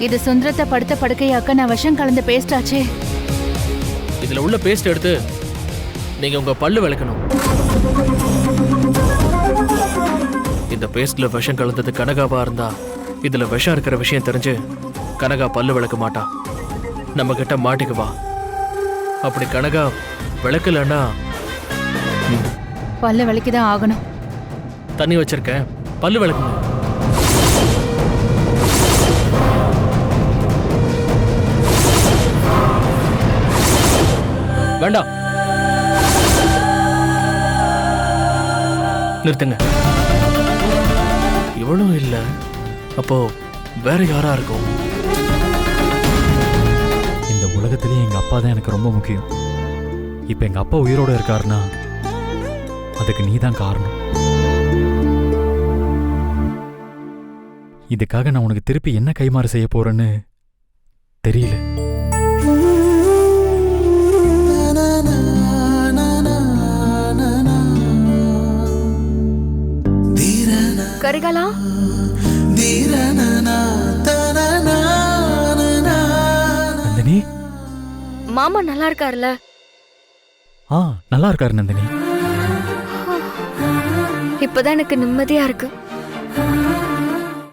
இது சுந்தரத்தை படுத்த படுக்கையாக்க நான் விஷம் கலந்த பேஸ்ட் ஆச்சே. இதுல உள்ள பேஸ்ட் எடுத்து நீங்க உங்க பல்லு விளக்கணும். இந்த பேஸ்ட்ல விஷம் கலந்தது கனகாவா இருந்தா இதுல விஷம் இருக்கிற விஷயம் தெரிஞ்சு கனகா பல்லு விளக்க மாட்டா, நம்ம கிட்ட மாட்டிக்குவா. அப்படி கனகா விளக்கலன்னா பல்ல விளக்கிதான் ஆகணும். தண்ணி வச்சிருக்கேன், பல்லு விளக்குங்க. வேண்டாம், நிறுத்துங்க. இவளும் இல்ல, அப்போ வேற யாரா இருக்கும்? இந்த உலகத்திலேயே எங்க அப்பா தான் எனக்கு ரொம்ப முக்கியம். இப்ப எங்க அப்பா உயிரோட இருக்காருன்னா அதுக்கு நீதான் காரணம். இதுக்காக நான் உனக்கு திருப்பி என்ன கைமாறு செய்ய போறேன்னு தெரியல. கரிகாலா, நந்தினி, மாமா நல்லா இருக்காருல்ல? நல்லா இருக்காரு நந்தினி. இப்பதான் எனக்கு நிம்மதியா இருக்கு.